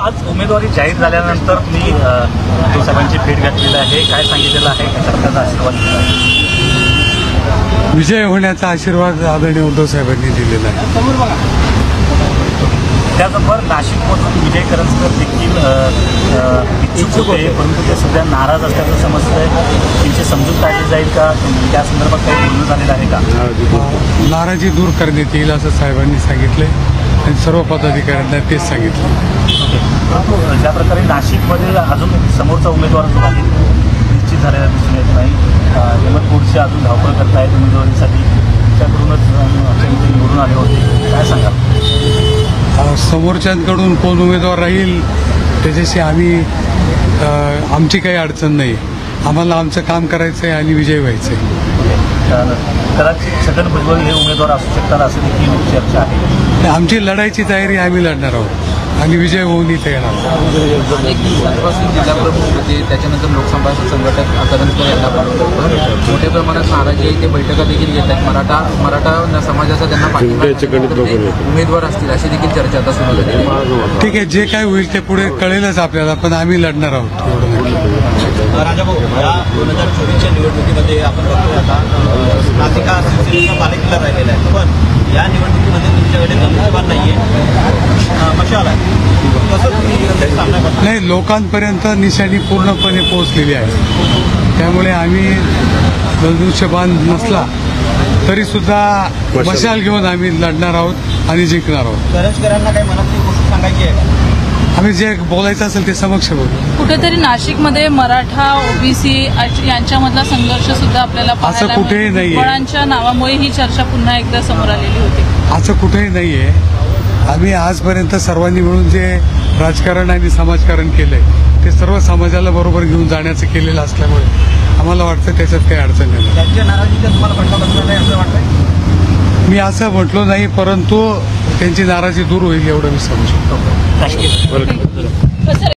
आज उमेदवारी जाहीर झाल्यानंतर तुम्ही उद्धव साहेबांची भेट घेतलेली आहे, काय सांगितलेलं आहे, कशा प्रकारचा आशीर्वाद दिला आहे? विजय होण्याचा आशीर्वाद आदरणीय उद्धव साहेबांनी दिलेला आहे। त्याचबरोबर नाशिकमधून विजय करंजकर देखील इच्छुक होते, परंतु ते सध्या नाराज असल्याचं समजतंय। त्यांची समजूत काढली जाईल का, त्या संदर्भात काही बोलणं झालेलं आहे का? नाराजी दूर करण्यात येईल असं साहेबांनी सांगितले आणि सर्व पदाधिकाऱ्यांना तेच सांगितलं। परंतु ज्या प्रकारे नाशिकमध्ये अजून समोरचा उमेदवार जो आहे निश्चित झालेला दिसून येत नाही, हेमंत गोडसे अजून धावपळ करत आहेत उमेदवारीसाठी, त्याच्याकडूनच निवडून आले होते, काय सांगाल? समोरच्यांकडून कोण उमेदवार राहील त्याच्याशी आमची काही अडचण नाही। आम्हाला आमचं काम करायचं आहे आणि विजय व्हायचं आहे। कदाचित छगन भुजबळ हे उमेदवार असू शकतात असं देखील चर्चा आहे। आमची लढाईची तयारी आम्ही लढणार आहोत आणि विजय होऊन इथे येणार। जिल्हा प्रमुख होते, त्याच्यानंतर लोकसंभाचे संघटक करंजकर यांना मोठ्या प्रमाणात नाराजी आहे, ते बैठका देखील घेत आहेत। मराठा समाजाचा त्यांना पाठिंबा उमेदवार असतील अशी देखील चर्चा आता सुरू झाली। ठीक आहे, जे काय होईल ते पुढे कळेलच आपल्याला, पण आम्ही लढणार आहोत। राजाभाऊ, या 2024च्या निवडणुकीमध्ये आपण बघतोय आता नाशिक हा शिवसेनेचा बालेकिल्ला राहिलेला आहे, पण या निवडणुकीमध्ये तुमच्याकडे धनुष्यबाण नाहीये, कशाला कसं तुम्ही सामना करता? नाही, लोकांपर्यंत निशाणी पूर्णपणे पोहोचलेली आहे, त्यामुळे आम्ही धनुष्यबाण नसला तरी सुद्धा मशाल घेऊन आम्ही लढणार आहोत आणि जिंकणार आहोत। करंजकरांना काही मनातली गोष्ट सांगायची आहे का? आम्ही जे बोलायचं असेल ते समक्ष बोलू। कुठेतरी नाशिकमध्ये मराठा ओबीसी यांच्यामधला संघर्ष सुद्धा आपल्याला पाहायला असं कुठेही नाहीये। बळांच्या नावामुळे ही चर्चा पुन्हा एकदा समोर आलेली होती। असं कुठेही नाहीये। आम्ही आजपर्यंत सर्वांनी मिळून जे राजकारण आणि समाजकारण केलंय ते सर्व समाजाला बरोबर घेऊन जाण्याचं केलेलं असल्यामुळे आम्हाला वाटतं त्याच्यात काही अडचण नाही। त्यांच्या नाराजीचा तुम्हाला फटका बसणार नाही असं वाटतंय? मी असं म्हटलो नाही, परंतु त्यांची नाराजी दूर होईल एवढं मी समजू शकतो।